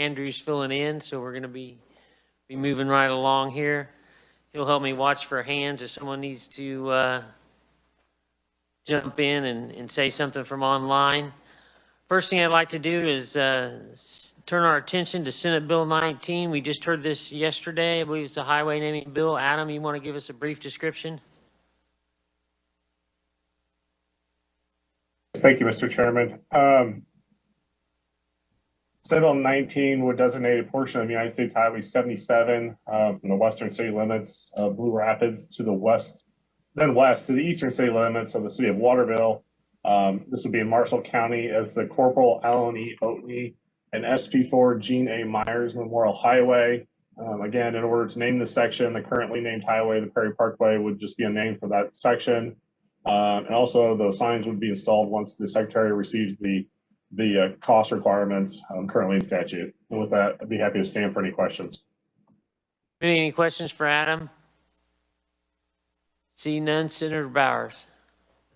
Andrew's filling in, so we're going to be moving right along here. He'll help me watch for hands if someone needs to jump in and say something from online. First thing I'd like to do is turn our attention to Senate Bill 19. We just heard this yesterday. I believe it's the highway naming bill. Adam, you want to give us a brief description? Thank you, Mr. Chairman. Senate Bill 19 would designate a portion of the United States Highway 77 from the western city limits of Blue Rapids to the west, then west to the eastern city limits of the city of Waterville. This would be in Marshall County as the Corporal Allen E. Oatney and SP4 Gene A. Myers Memorial Highway. Again, in order to name the section, the currently named highway, the Perry Parkway, would just be a name for that section. And also the signs would be installed once the Secretary receives the cost requirements currently in statute. And with that, I'd be happy to stand for any questions. Any questions for Adam? See none. Senator Bowers.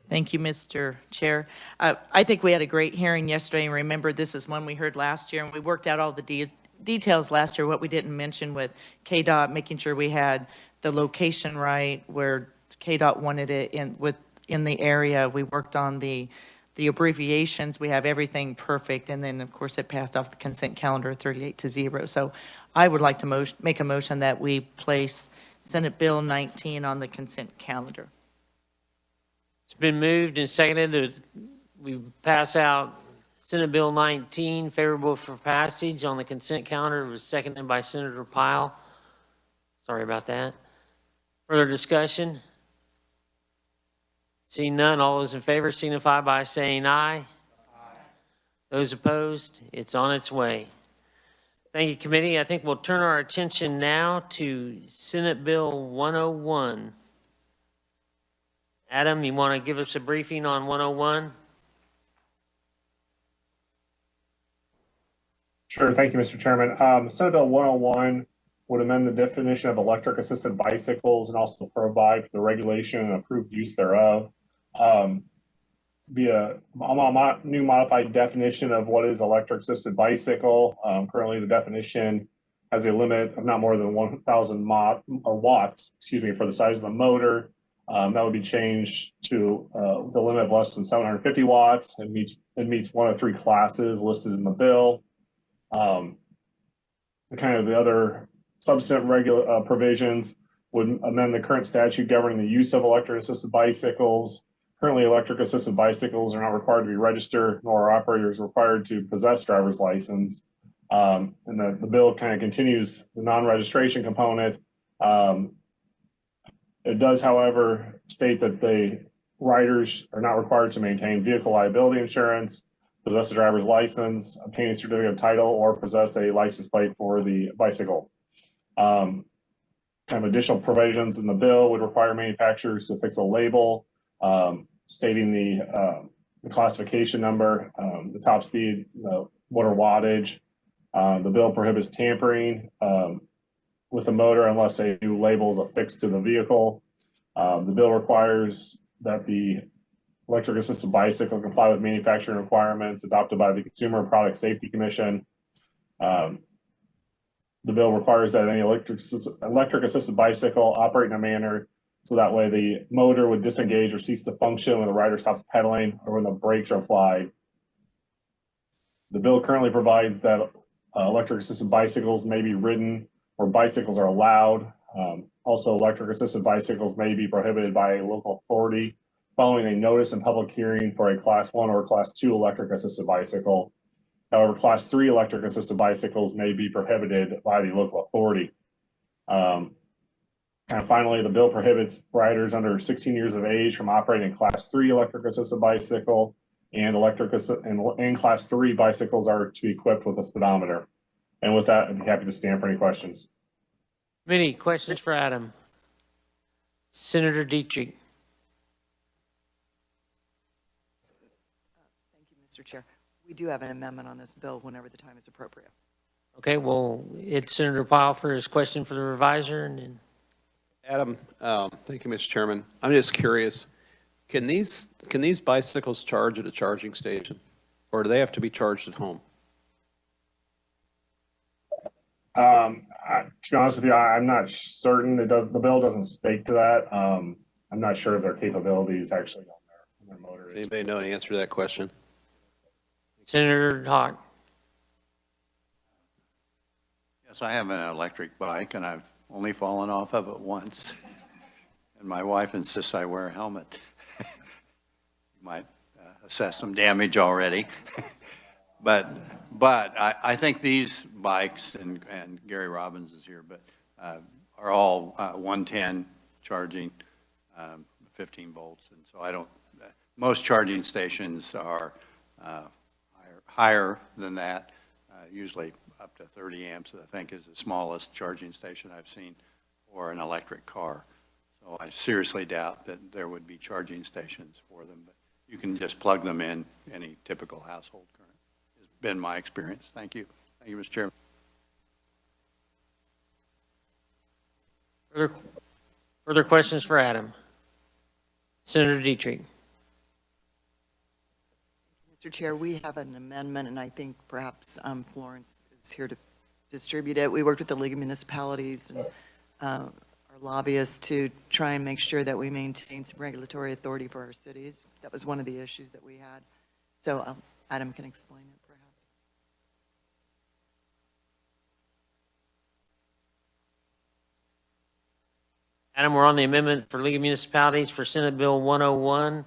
Thank you, Mr. Chair. I think we had a great hearing yesterday, and remember, this is one we heard last year, and we worked out all the details last year. What we didn't mention with KDOT, making sure we had the location right where KDOT wanted it in the area. We worked on the abbreviations. We have everything perfect, and then of course it passed off the consent calendar 38-0. So I would like to make a motion that we place Senate Bill 19 on the consent calendar. It's been moved and seconded that we pass out Senate Bill 19, favorable for passage on the consent calendar. It was seconded by Senator Pyle. Sorry about that. Further discussion? Seeing none, all those in favor signify by saying aye. Aye. Those opposed, it's on its way. Thank you, committee. I think we'll turn our attention now to Senate Bill 101. Adam, you want to give us a briefing on 101? Sure. Thank you, Mr. Chairman. Senate Bill 101 would amend the definition of electric assisted bicycles and also provide for the regulation and approved use thereof. Be a new modified definition of what is electric assisted bicycle. Currently, the definition has a limit of not more than 1,000 watts, for the size of the motor. That would be changed to the limit of less than 750 watts and meets one of three classes listed in the bill. The other substantive provisions would amend the current statute governing the use of electric assisted bicycles. Currently, electric assisted bicycles are not required to be registered, nor are operators required to possess driver's license. And the bill kind of continues the non-registration component. It does, however, state that the riders are not required to maintain vehicle liability insurance, possess a driver's license, obtain a certificate of title, or possess a license plate for the bicycle. Additional provisions in the bill would require manufacturers to affix a label stating the classification number, the top speed, the motor wattage. The bill prohibits tampering with the motor unless a new label is affixed to the vehicle. The bill requires that the electric assisted bicycle comply with manufacturing requirements adopted by the Consumer Product Safety Commission. The bill requires that any electric assisted bicycle operate in a manner so that way the motor would disengage or cease to function when the rider stops pedaling or when the brakes are applied. The bill currently provides that electric assisted bicycles may be ridden where bicycles are allowed. Also, electric assisted bicycles may be prohibited by a local authority following a notice and public hearing for a Class 1 or Class 2 electric assisted bicycle. However, Class 3 electric assisted bicycles may be prohibited by the local authority. Finally, the bill prohibits riders under 16 years of age from operating a Class 3 electric assisted bicycle, and Class 3 bicycles are to be equipped with a speedometer. And with that, I'd be happy to stand for any questions. Many questions for Adam. Senator Dietrich. Thank you, Mr. Chair. We do have an amendment on this bill whenever the time is appropriate. Okay, well, it's Senator Pyle for his question for the revisor. And then Adam, thank you, Mr. Chairman. I'm just curious, can these bicycles charge at a charging station, or do they have to be charged at home? To be honest with you, I'm not certain. The bill doesn't speak to that. I'm not sure of their capabilities actually on their motor. Does anybody know the answer to that question? Senator Hawk. Yes, I have an electric bike, and I've only fallen off of it once. And my wife insists I wear a helmet. You might assess some damage already. But I think these bikes, and Gary Robbins is here, but are all 110 charging, 15 volts. And so I don't, most charging stations are higher than that, usually up to 30 amps, I think is the smallest charging station I've seen for an electric car. So I seriously doubt that there would be charging stations for them, but you can just plug them in any typical household current. Has been my experience. Thank you. Thank you, Mr. Chairman. Further questions for Adam? Senator Dietrich. Mr. Chair, we have an amendment, and I think perhaps Florence is here to distribute it. We worked with the League of Municipalities and our lobbyists to try and make sure that we maintain some regulatory authority for our cities. That was one of the issues that we had. So Adam can explain it perhaps. Adam, we're on the amendment for League of Municipalities for Senate Bill 101,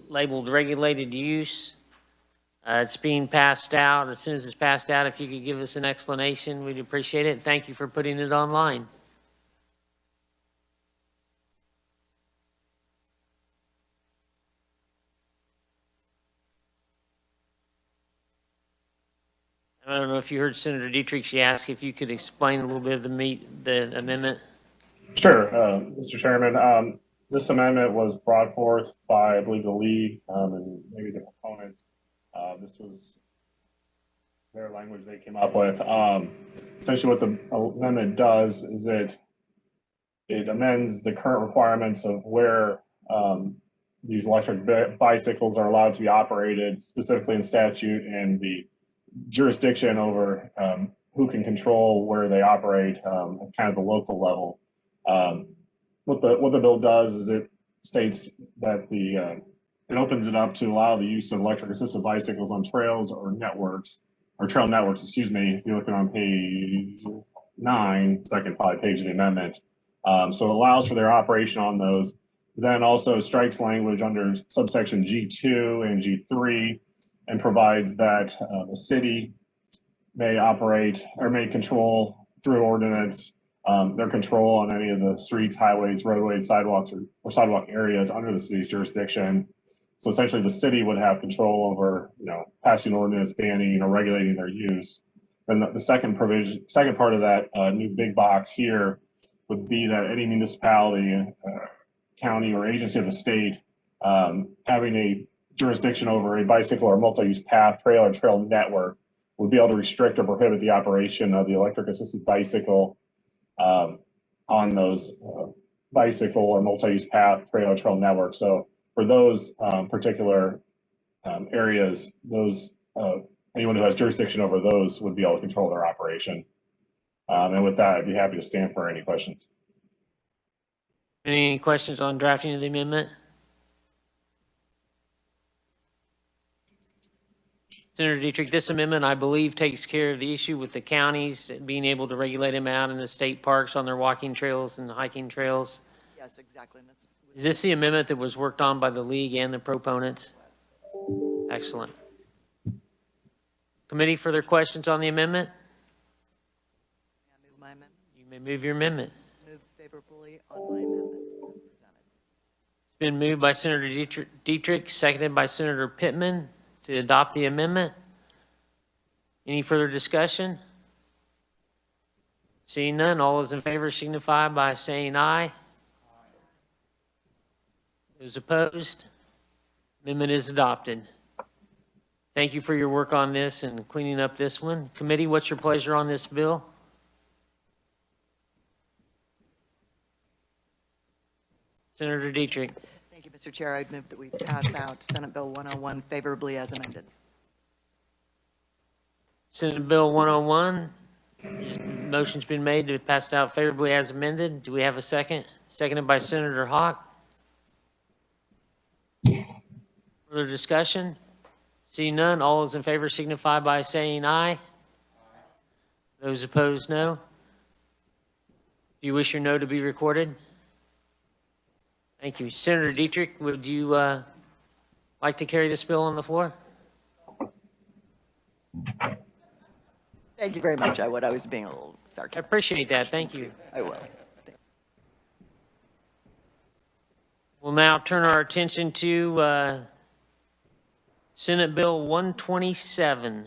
labeled regulated use. It's being passed out. As soon as it's passed out, if you could give us an explanation, we'd appreciate it. Thank you for putting it online. I don't know if you heard Senator Dietrich. She asked if you could explain a little bit of the amendment. Sure, Mr. Chairman. This amendment was brought forth by, I believe, the league and maybe the proponents. This was their language they came up with. Essentially, what the amendment does is it amends the current requirements of where these electric bicycles are allowed to be operated, specifically in statute, and the jurisdiction over who can control where they operate at kind of the local level. What the bill does is it states that it opens it up to allow the use of electric assisted bicycles on trails or networks, or trail networks, excuse me, if you're looking on page 9, second page of the amendment. So it allows for their operation on those. Then also strikes language under subsection G2 and G3 and provides that the city may operate or may control through ordinance their control on any of the streets, highways, roadways, sidewalks, or sidewalk areas under the city's jurisdiction. So essentially, the city would have control over, passing ordinance, banning, or regulating their use. Then the second part of that new big box here would be that any municipality, county, or agency of the state having a jurisdiction over a bicycle or multi-use path, trail, or trail network would be able to restrict or prohibit the operation of the electric assisted bicycle on those bicycle or multi-use path, trail, or trail networks. So for those particular areas, anyone who has jurisdiction over those would be able to control their operation. And with that, I'd be happy to stand for any questions. Any questions on drafting of the amendment? Senator Dietrich, this amendment, I believe, takes care of the issue with the counties being able to regulate them out in the state parks on their walking trails and hiking trails. Yes, exactly. Is this the amendment that was worked on by the league and the proponents? Excellent. Committee, further questions on the amendment? May I move my amendment? You may move your amendment. Move favorably on my amendment as presented. It's been moved by Senator Dietrich, seconded by Senator Pittman to adopt the amendment. Any further discussion? Seeing none, all those in favor signify by saying aye. Those opposed? Amendment is adopted. Thank you for your work on this and cleaning up this one. Committee, what's your pleasure on this bill? Senator Dietrich. Thank you, Mr. Chair. I'd move that we pass out Senate Bill 101 favorably as amended. Senate Bill 101, motion's been made to pass it out favorably as amended. Do we have a second? Seconded by Senator Hawk. Further discussion? See none, all those in favor signify by saying aye. Those opposed, no. Do you wish your no to be recorded? Thank you. Senator Dietrich, would you like to carry this bill on the floor? Thank you very much. I would. I was being a little I sarcastic. appreciate that. Thank you. I will. We'll now turn our attention to Senate Bill 127.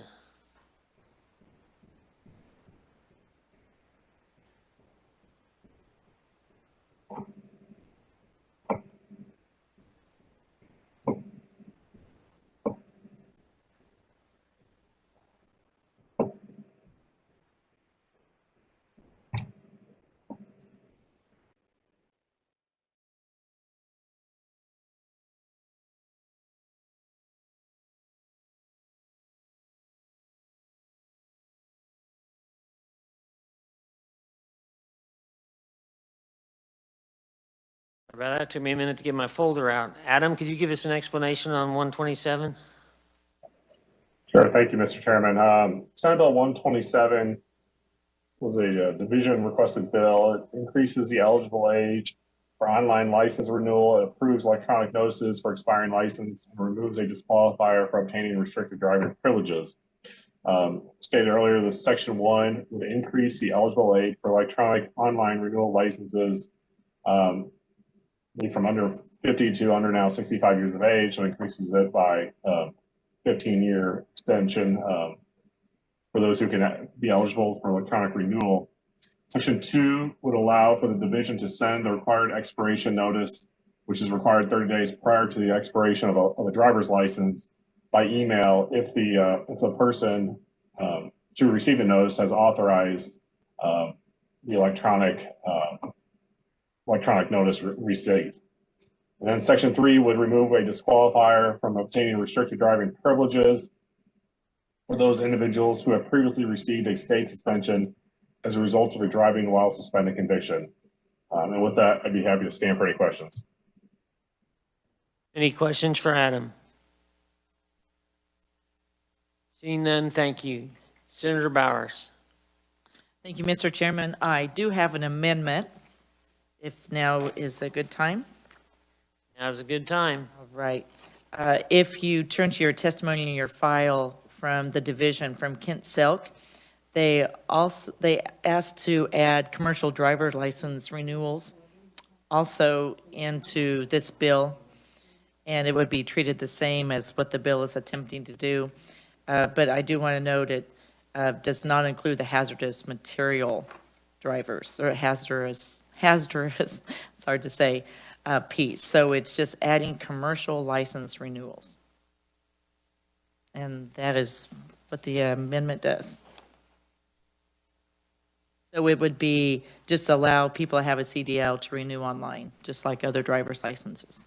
About that, took me a minute to get my folder out. Adam, could you give us an explanation on 127? Sure, thank you, Mr. Chairman. Senate Bill 127 was a division requested bill. It increases the eligible age for online license renewal. It approves electronic notices for expiring license and removes a disqualifier for obtaining restricted driving privileges. Stated earlier, the section 1 would increase the eligible age for electronic online renewal licenses from under 50 to under now 65 years of age, so increases it by 15-year extension for those who can be eligible for electronic renewal. Section 2 would allow for the division to send the required expiration notice, which is required 30 days prior to the expiration of a driver's license, by email if the person to receive the notice has authorized the electronic notice receipt. And then section 3 would remove a disqualifier from obtaining restricted driving privileges for those individuals who have previously received a state suspension as a result of a driving while suspended conviction. And with that, I'd be happy to stand for any questions. Any questions for Adam? Seeing none, thank you. Senator Bowers. Thank you, Mr. Chairman. I do have an amendment, if now is a good time. Now's a good time. All right. If you turn to your testimony in your file from the division from Kent Selk, they asked to add commercial driver license renewals also into this bill, and it would be treated the same as what the bill is attempting to do. But I do want to note it does not include the hazardous material drivers, or hazardous, it's hard to say, piece. So it's just adding commercial license renewals. And that is what the amendment does. So it would be just allow people to have a CDL to renew online, just like other driver's licenses.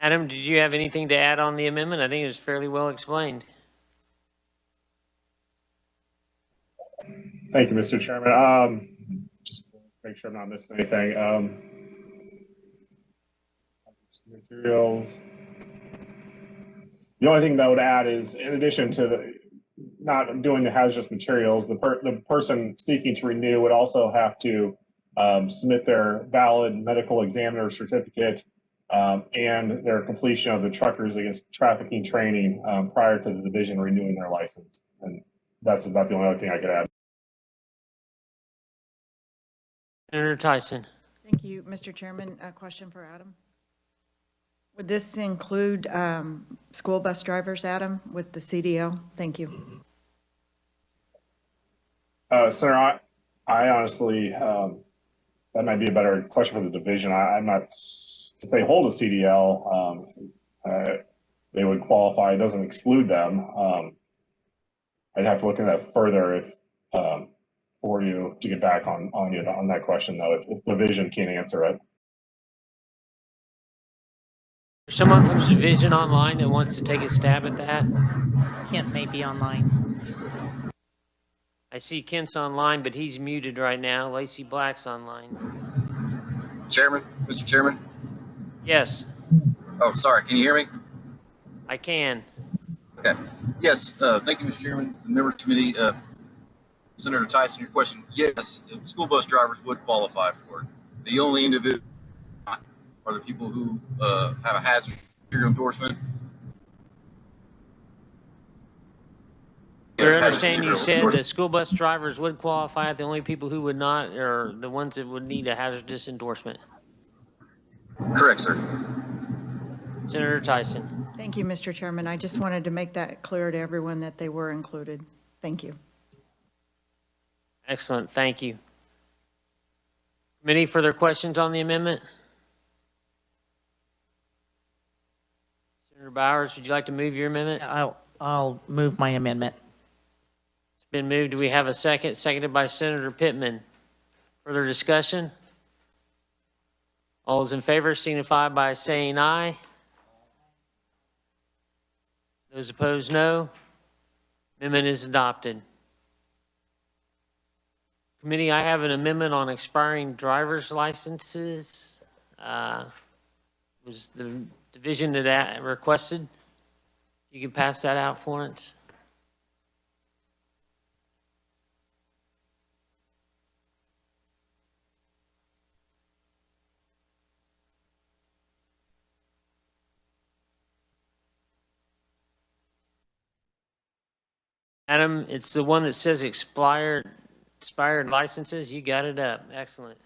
Adam, did you have anything to add on the amendment? I think it was fairly well explained. Thank you, Mr. Chairman. Just make sure I'm not missing anything. Materials. The only thing that I would add is, in addition to not doing the hazardous materials, the person seeking to renew would also have to submit their valid medical examiner certificate and their completion of the Truckers Against Trafficking training prior to the division renewing their license. And that's about the only other thing I could add. Senator Tyson. Thank you, Mr. Chairman. A question for Adam. Would this include school bus drivers, Adam, with the CDL? Thank you. Senator, I honestly, that might be a better question for the division. I'm not, if they hold a CDL, they would qualify. It doesn't exclude them. I'd have to look at that further if, for you to get back on you on that question, though, if the division can't answer it. someone from the division online that wants to take a stab at that? Kent may be online. I see Kent's online, but he's muted right now. Lacey Black's online. Chairman, Mr. Chairman. Yes, Oh, sorry. Can you hear me? I can. Okay. Yes. Thank you, Mr. Chairman. The member committee, Senator Tyson, your question. Yes, school bus drivers would qualify for it. The only individual are the people who have a hazard endorsement. We're Hazard understanding you said endorsement. that school bus drivers would qualify. The only people who would not are the ones that would need a hazardous endorsement. Correct, sir. Senator Tyson. Thank you, Mr. Chairman. I just wanted to make that clear to everyone that they were included. Thank you. Excellent, thank you. Any further questions on the amendment? Senator Bowers, would you like to move your amendment? I'll move my amendment. It's been moved. Do we have a second? Seconded by Senator Pittman. Further discussion? All those in favor signify by saying aye. Those opposed, no. Amendment is adopted. Committee, I have an amendment on expiring driver's licenses. Was the division that requested? You can pass that out, Florence. Adam, it's the one that says expired licenses. You got it up. Excellent.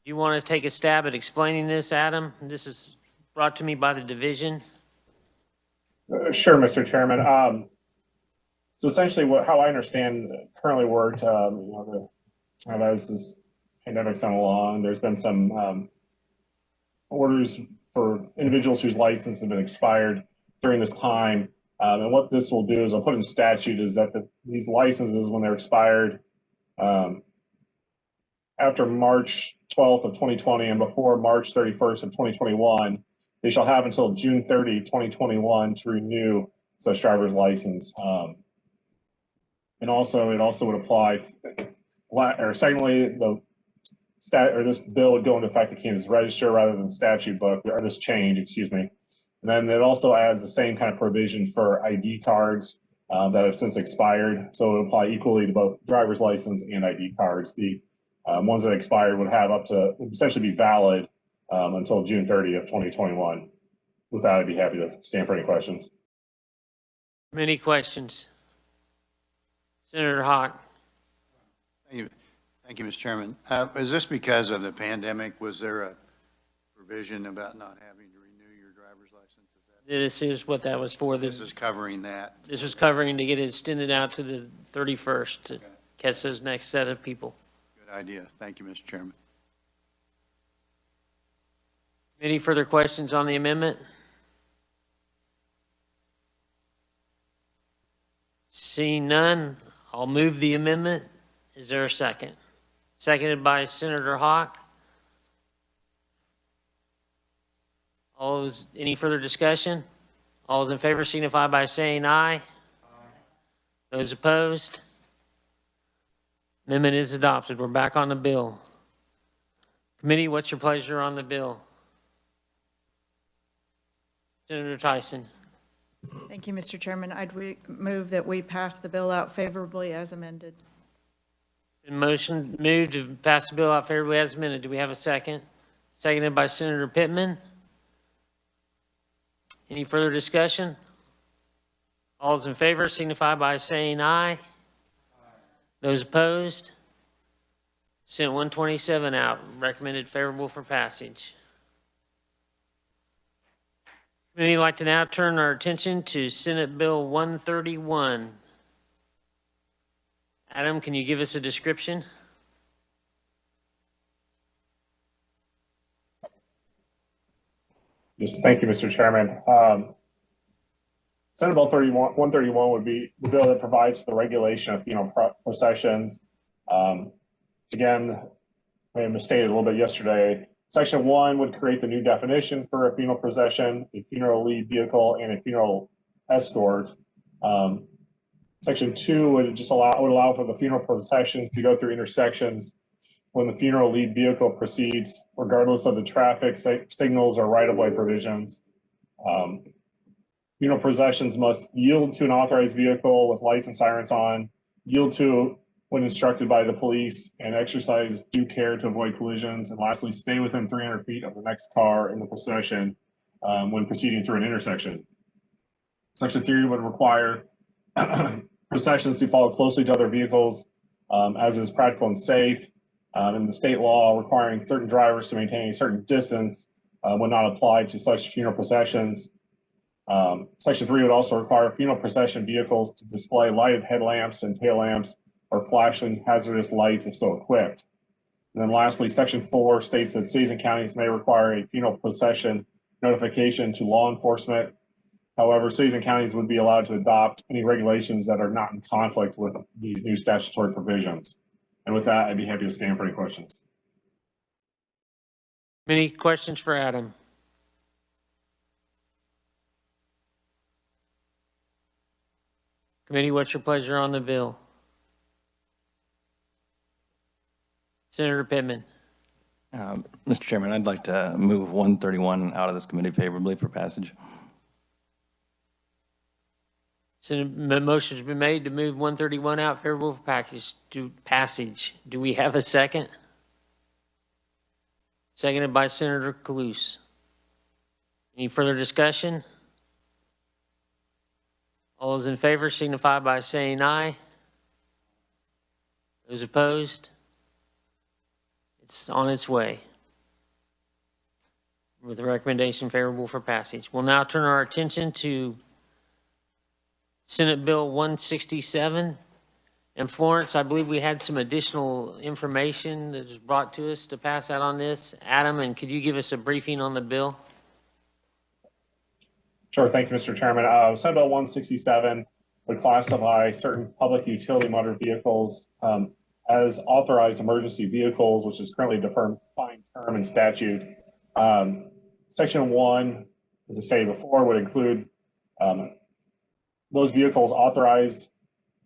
You want to take a stab at explaining this, Adam? This is brought to me by the division. Sure, Mr. Chairman. So essentially how I understand currently worked, as this pandemic's gone along, there's been some orders for individuals whose license have been expired during this time. And what this will do is I'll put in statute is that these licenses, when they're expired after March 12th of 2020 and before March 31st of 2021, they shall have until June 30, 2021 to renew such driver's license. And also, it also would apply, or secondly, this bill would go into effect at Kansas Register rather than statute book, or this change, excuse me. And then it also adds the same kind of provision for ID cards that have since expired. So it would apply equally to both driver's license and ID cards. The ones that expired would have up to essentially be valid until June 30 of 2021. With that, I'd be happy to stand for any questions. Any questions? Senator Hawk. Thank you, Mr. Chairman. Is this because of the pandemic? Was there a provision about not having to renew your driver's license? This is what that was for. This is covering that. This was covering to get it extended out to the 31st to catch those next set of people. Good idea. Thank you, Mr. Chairman. Any further questions on the amendment? Seeing none, I'll move the amendment. Is there a second? Seconded by Senator Hawk. All those, any further discussion? All those in favor signify by saying aye. Those opposed? Amendment is adopted. We're back on the bill. Committee, what's your pleasure on the bill? Senator Tyson. Thank you, Mr. Chairman. I'd move that we pass the bill out favorably as amended. Motion moved to pass the bill out favorably as amended. Do we have a second? Seconded by Senator Pittman. Any further discussion? All those in favor signify by saying aye. Those opposed? Senate 127 out. Recommended favorable for passage. We'd like to now turn our attention to Senate Bill 131. Adam, can you give us a description? Yes, thank you, Mr. Chairman. Senate Bill 131 would be the bill that provides the regulation of funeral processions. Again, I misstated a little bit yesterday. Section 1 would create the new definition for a funeral procession, a funeral lead vehicle, and a funeral escort. Section 2 would just allow for the funeral processions to go through intersections when the funeral lead vehicle proceeds, regardless of the traffic signals or right-of-way provisions. Funeral processions must yield to an authorized vehicle with lights and sirens on, yield to when instructed by the police, and exercise due care to avoid collisions. And lastly, stay within 300 feet of the next car in the procession when proceeding through an intersection. Section 3 would require processions to follow closely to other vehicles as is practical and safe. And the state law requiring certain drivers to maintain a certain distance would not apply to such funeral processions. Section 3 would also require funeral procession vehicles to display lighted headlamps and tail lamps or flashing hazardous lights if so equipped. And then lastly, Section 4 states that cities and counties may require a funeral procession notification to law enforcement. However, cities and counties would be allowed to adopt any regulations that are not in conflict with these new statutory provisions. And with that, I'd be happy to stand for any questions. Any questions for Adam? Committee, what's your pleasure on the bill? Senator Pittman. Mr. Chairman, I'd like to move 131 out of this committee favorably for passage. Motion's been made to move 131 out favorable for passage. Do we have a second? Seconded by Senator Kalous. Any further discussion? All those in favor signify by saying aye. Those opposed? It's on its way with a recommendation favorable for passage. We'll now turn our attention to Senate Bill 167. And Florence, I believe we had some additional information that was brought to us to pass out on this. Adam, and could you give us a briefing on the bill? Sure, thank you, Mr. Chairman. Senate Bill 167 would classify certain public utility motor vehicles as authorized emergency vehicles, which is currently a defined term in statute. Section 1, as I stated before, would include those vehicles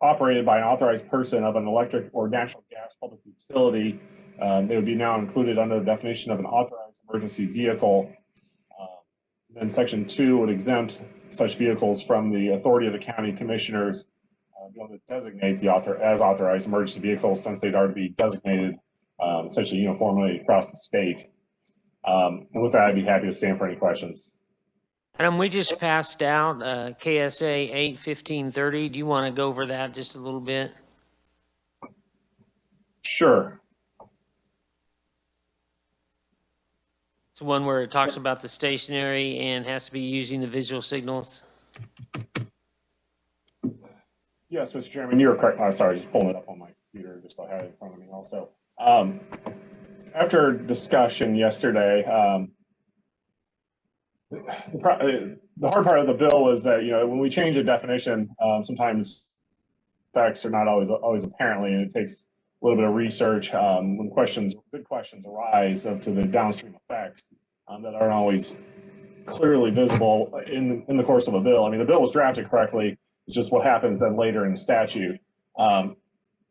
operated by an authorized person of an electric or natural gas public utility. They would be now included under the definition of an authorized emergency vehicle. Then Section 2 would exempt such vehicles from the authority of the county commissioners be able to designate as authorized emergency vehicles, since they'd already be designated essentially uniformly across the state. And with that, I'd be happy to stand for any questions. Adam, we just passed out KSA 8-1530. Do you want to go over that just a little bit? Sure. It's the one where it talks about the stationary and has to be using the visual signals. Yes, Mr. Chairman, you're correct. I'm sorry, just pulling it up on my computer, just so I had it in front of me also. After discussion yesterday, the hard part of the bill was that, when we change a definition, sometimes facts are not always apparently, and it takes a little bit of research when good questions arise up to the downstream effects that aren't always clearly visible in the course of a bill. I mean, the bill was drafted correctly. It's just what happens then later in the statute.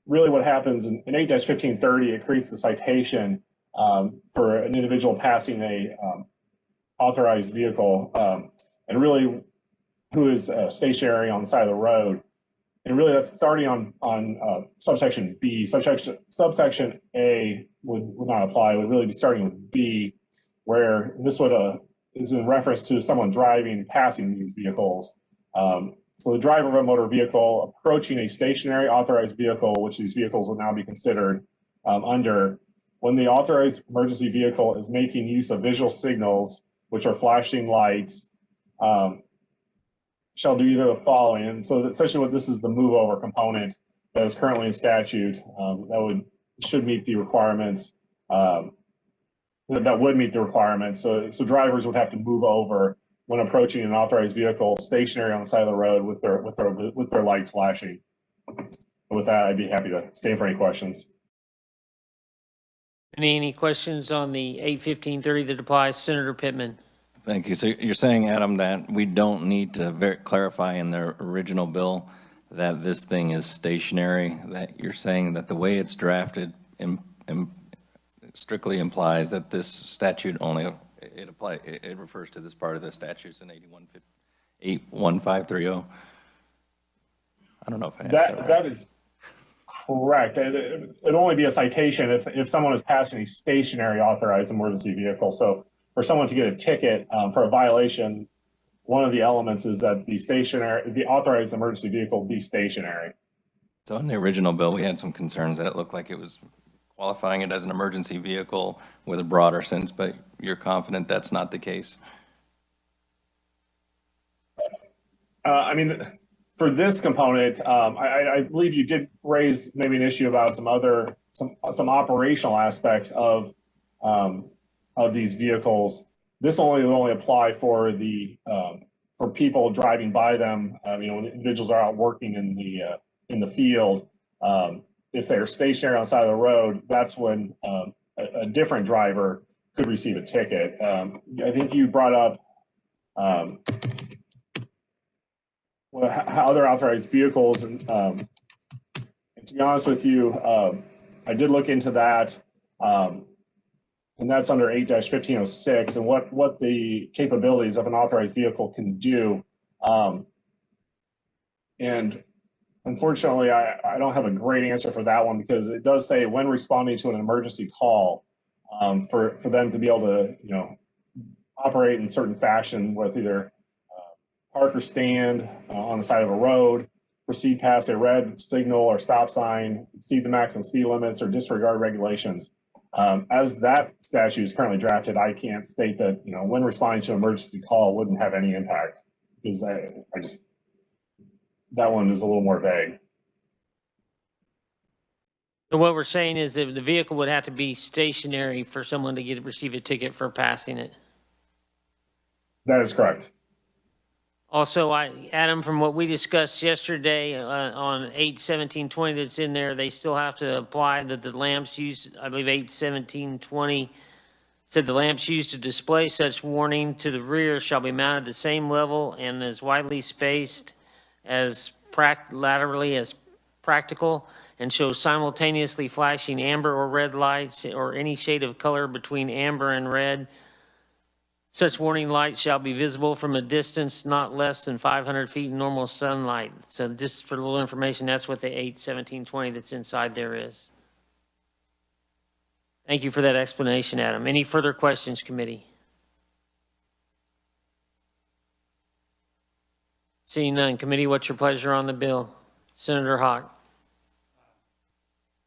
Really what happens in 8-1530, it creates the citation for an individual passing a authorized vehicle, and really who is stationary on the side of the road. And really that's starting on subsection B. Subsection A would not apply. It would really be starting with B, where this is in reference to someone passing these vehicles. So the driver of a motor vehicle approaching a stationary authorized vehicle, which these vehicles will now be considered under, when the authorized emergency vehicle is making use of visual signals, which are flashing lights, shall do either of the following. And so essentially what this is the move over component that is currently in statute should meet the requirements, that would meet the requirements. So drivers would have to move over when approaching an authorized vehicle stationary on the side of the road with their lights flashing. And with that, I'd be happy to stay for any questions. Any questions on the 8:15:30 that applies? Senator Pittman. Thank you. So you're saying, Adam, that we don't need to clarify in the original bill that this thing is stationary, that you're saying that the way it's drafted strictly implies that this statute only, it refers to this part of the statutes in 81530? I don't know if I asked that right. That is correct. It'd only be a citation if someone is passing a stationary authorized emergency vehicle. So for someone to get a ticket for a violation, one of the elements is that the authorized emergency vehicle be stationary. So in the original bill, we had some concerns that it looked like it was qualifying it as an emergency vehicle with a broader sense, but you're confident that's not the case? I mean, for this component, I believe you did raise maybe an issue about some operational aspects of these vehicles. This would only apply for for people driving by them. When individuals are out working in the field, if they're stationary on the side of the road, that's when a different driver could receive a ticket. I think you brought up how other authorized vehicles, and to be honest with you, I did look into that, and that's under 8-1506, and what the capabilities of an authorized vehicle can do. And unfortunately, I don't have a great answer for that one, because it does say when responding to an emergency call, for them to be able to operate in certain fashion with either park or stand on the side of a road, proceed past a red signal or stop sign, exceed the maximum speed limits, or disregard regulations. As that statute is currently drafted, I can't state that when responding to an emergency call wouldn't have any impact, because that one is a little more vague. So what we're saying is that the vehicle would have to be stationary for someone to receive a ticket for passing it. That is correct. Also, Adam, from what we discussed yesterday on 8:17:20 that's in there, they still have to apply that the lamps used, I believe 8:17:20 said the lamps used to display such warning to the rear shall be mounted the same level and as widely spaced as laterally as practical, and show simultaneously flashing amber or red lights or any shade of color between amber and red. Such warning lights shall be visible from a distance not less than 500 feet in normal sunlight. So just for a little information, that's what the 8:17:20 that's inside there is. Thank you for that explanation, Adam. Any further questions, committee? Seeing none, committee, what's your pleasure on the bill? Senator Hawk.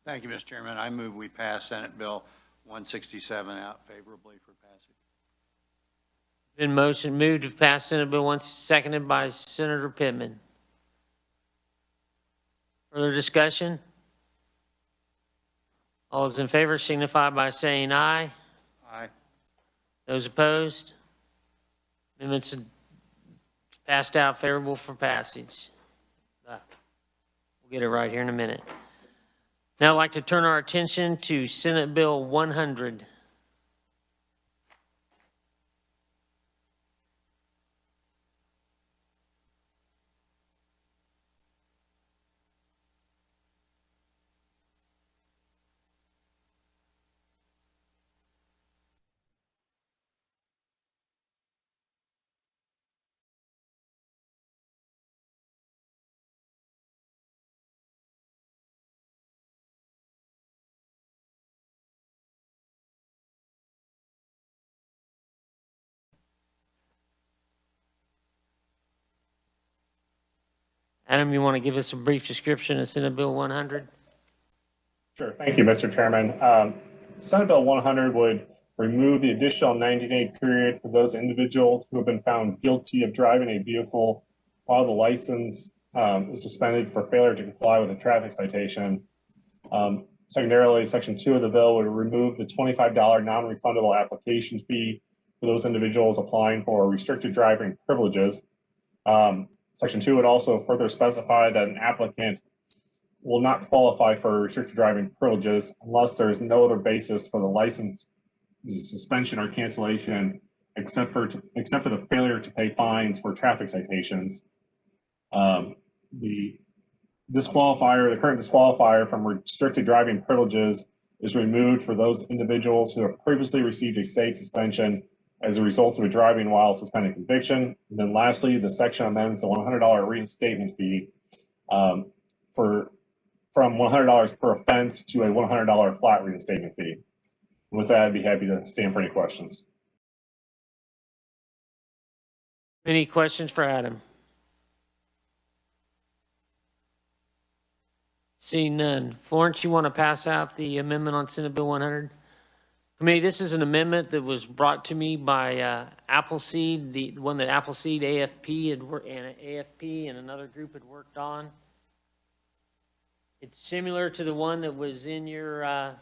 Thank you, Mr. Chairman. I move we pass Senate Bill 167 out favorably for passage. Been moved to pass Senate Bill 1, seconded by Senator Pittman. Further discussion? All those in favor signify by saying aye. Aye. Those opposed? Amendments passed out favorable for passage. We'll get it right here in a minute. Now I'd like to turn our attention to Senate Bill 100. Adam, you want to give us a brief description of Senate Bill 100? Sure. Thank you, Mr. Chairman. Senate Bill 100 would remove the additional 90-day period for those individuals who have been found guilty of driving a vehicle while the license is suspended for failure to comply with a traffic citation. Secondarily, Section 2 of the bill would remove the $25 non-refundable application fee for those individuals applying for restricted driving privileges. Section 2 would also further specify that an applicant will not qualify for restricted driving privileges unless there is no other basis for the license suspension or cancellation except for the failure to pay fines for traffic citations. The current disqualifier from restricted driving privileges is removed for those individuals who have previously received a state suspension as a result of a driving while suspended conviction. And then lastly, the section amends the $100 reinstatement fee from $100 per offense to a $100 flat reinstatement fee. And with that, I'd be happy to stand for any questions. Any questions for Adam? Seeing none. Florence, you want to pass out the amendment on Senate Bill 100? Committee, this is an amendment that was brought to me by Appleseed, the one that Appleseed AFP and another group had worked on. It's similar to the one that was in your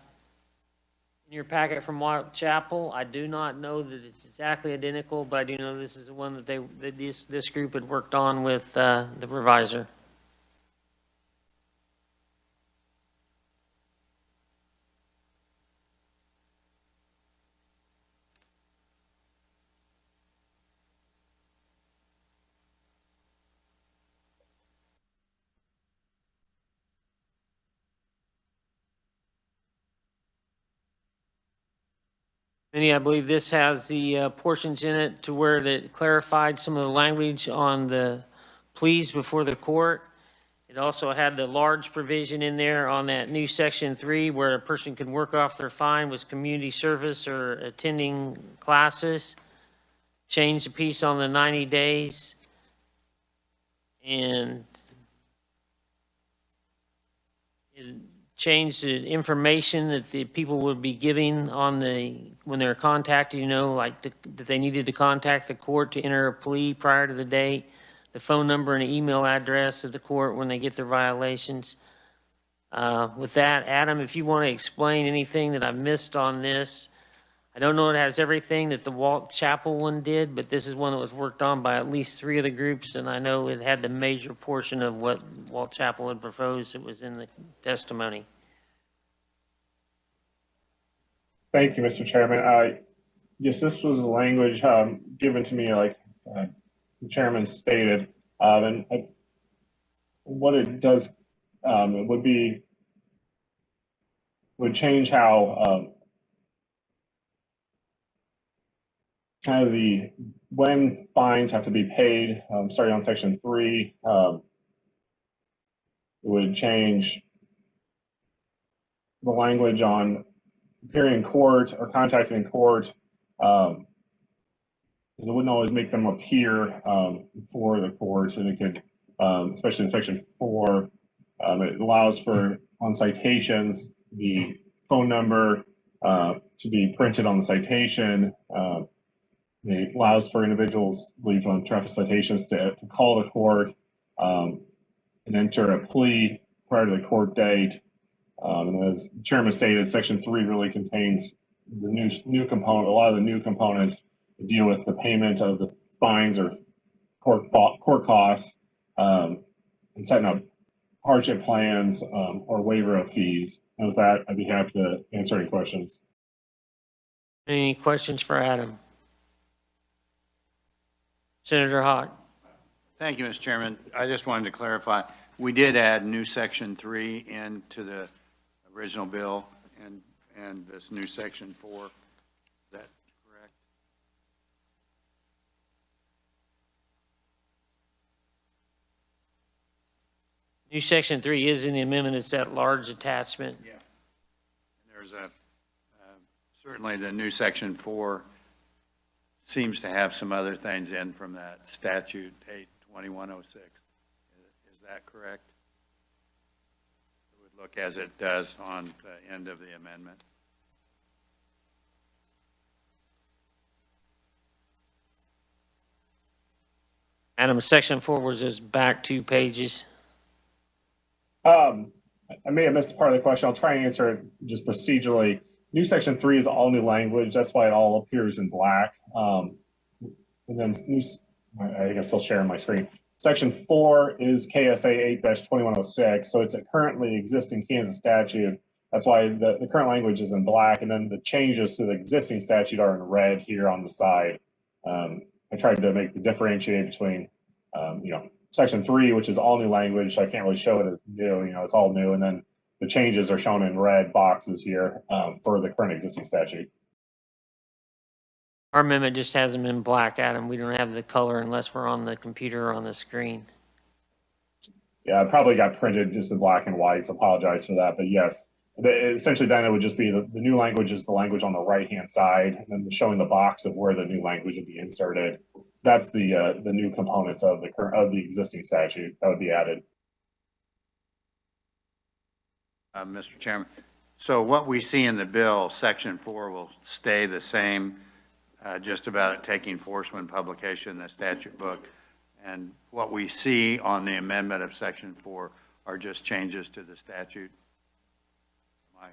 packet from Whitechapel. I do not know that it's exactly identical, but I do know this is the one that this group had worked on with the revisor. I believe this has the portions in it to where it clarified some of the language on the pleas before the court. It also had the large provision in there on that new section 3 where a person can work off their fine with community service or attending classes. Changed the piece on the 90 days. And it changed the information that the people would be giving on when they're contacted, like that they needed to contact the court to enter a plea prior to the date, the phone number and email address of the court when they get their violations. With that, Adam, if you want to explain anything that I've missed on this, I don't know it has everything that the Whitechapel one did, but this is one that was worked on by at least 3 of the groups, and I know it had the major portion of what Whitechapel had proposed that was in the testimony. Thank you, Mr. Chairman. Yes, this was the language given to me, like the chairman stated, and what it does, it would change how kind of when fines have to be paid, starting on section 3. It would change the language on appearing in court or contacting in court. It wouldn't always make them appear for the court, and it could, especially in section 4, it allows for on citations the phone number to be printed on the citation. It allows for individuals, I believe, on traffic citations to call the court and enter a plea prior to the court date. And as the chairman stated, section 3 really contains the new component, a lot of the new components that deal with the payment of the fines or court costs, and setting up hardship plans or waiver of fees. And with that, I'd be happy to answer any questions. Any questions for Adam? Senator Hawk. Thank you, Mr. Chairman. I just wanted to clarify, we did add new section 3 into the original bill and this new section 4. Is that correct? New section 3 is in the amendment. It's that large attachment. Yeah. And there's certainly the new section 4 seems to have some other things in from that statute 82106. Is that correct? It would look as it does on the end of the amendment. Adam, section 4 was just back 2 pages. I may have missed a part of the question. I'll try and answer it just procedurally. New section 3 is all new language. That's why it all appears in black. And then I guess I'll share my screen. Section 4 is KSA 8-2106, so it's a currently existing Kansas statute. That's why the current language is in black, and then the changes to the existing statute are in red here on the side. I tried to make the differentiate between, Section 3, which is all new language. I can't really show it as new, it's all new, and then the changes are shown in red boxes here for the current existing statute. Our amendment just has them in black, Adam. We don't have the color unless we're on the computer or on the screen. Yeah, it probably got printed just in black and white, so apologize for that. But yes, essentially then it would just be the new language is the language on the right-hand side, and then showing the box of where the new language would be inserted. That's the new components of the existing statute that would be added. Mr. Chairman, so what we see in the bill, Section 4 will stay the same, just about it taking force when publication in the statute book. And what we see on the amendment of Section 4 are just changes to the statute. Am I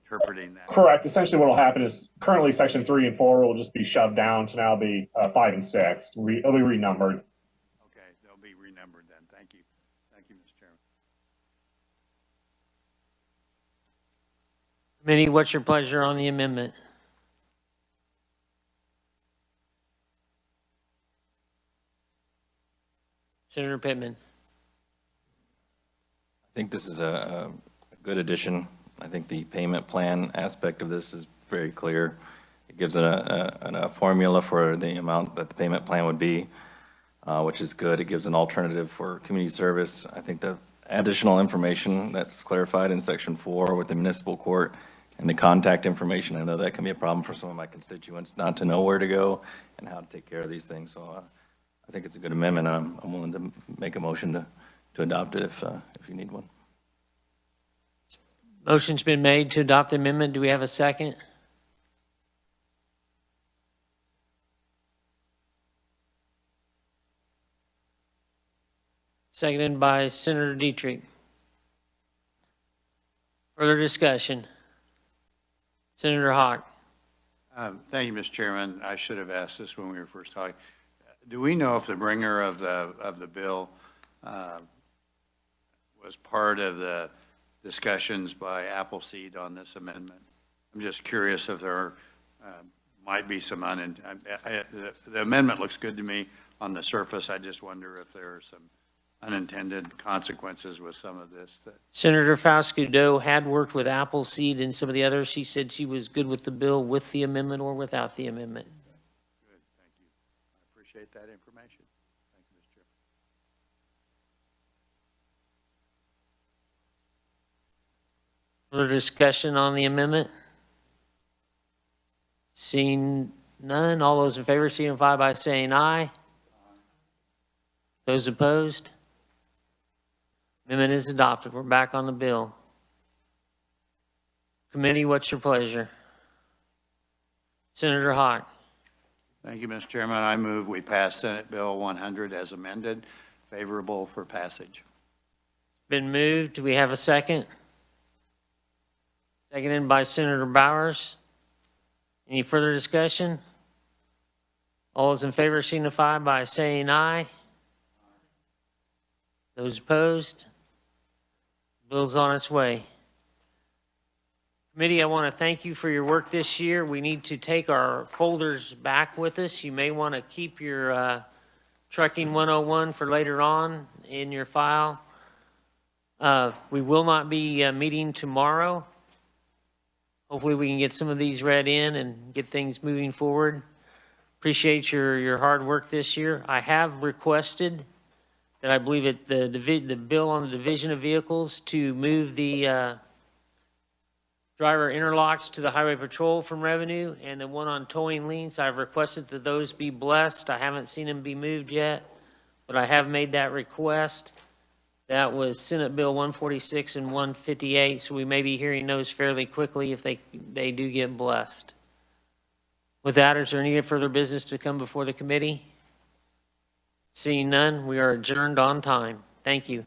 interpreting that? Correct. Essentially what will happen is currently Section 3 and 4 will just be shoved down to now be 5 and 6. It'll be renumbered. Okay, they'll be renumbered then. Thank you. Thank you, Mr. Chairman. Committee, what's your pleasure on the amendment? Senator Pittman. I think this is a good addition. I think the payment plan aspect of this is very clear. It gives a formula for the amount that the payment plan would be, which is good. It gives an alternative for community service. I think the additional information that's clarified in Section 4 with the municipal court and the contact information, I know that can be a problem for some of my constituents not to know where to go and how to take care of these things. So I think it's a good amendment. I'm willing to make a motion to adopt it if you need one. Motion's been made to adopt the amendment. Do we have a second? Seconded by Senator Dietrich. Further discussion? Senator Hawk. Thank you, Mr. Chairman. I should have asked this when we were first talking. Do we know if the bringer of the bill was part of the discussions by Appleseed on this amendment? I'm just curious if there might be some the amendment looks good to me on the surface. I just wonder if there are some unintended consequences with some of this. Senator Faust-Godot had worked with Appleseed and some of the others. She said she was good with the bill with the amendment or without the amendment. Good, thank you. I appreciate that information. Thank you, Mr. Chairman. Further discussion on the amendment? Seeing none, all those in favor signify by saying aye. Those opposed? Amendment is adopted. We're back on the bill. Committee, what's your pleasure? Senator Hawk. Thank you, Mr. Chairman. I move we pass Senate Bill 100 as amended, favorable for passage. Been moved. Do we have a second? Seconded by Senator Bowers. Any further discussion? All those in favor signify by saying aye. Those opposed? Bill's on its way. Committee, I want to thank you for your work this year. We need to take our folders back with us. You may want to keep your Trucking 101 for later on in your file. We will not be meeting tomorrow. Hopefully we can get some of these read in and get things moving forward. Appreciate your hard work this year. I have requested that I believe it the bill on the division of vehicles to move the driver interlocks to the highway patrol from revenue, and the one on towing liens. I've requested that those be blessed. I haven't seen them be moved yet, but I have made that request. That was Senate Bill 146 and 158, so we may be hearing those fairly quickly if they do get blessed. With that, is there any further business to come before the committee? Seeing none, we are adjourned on time. Thank you.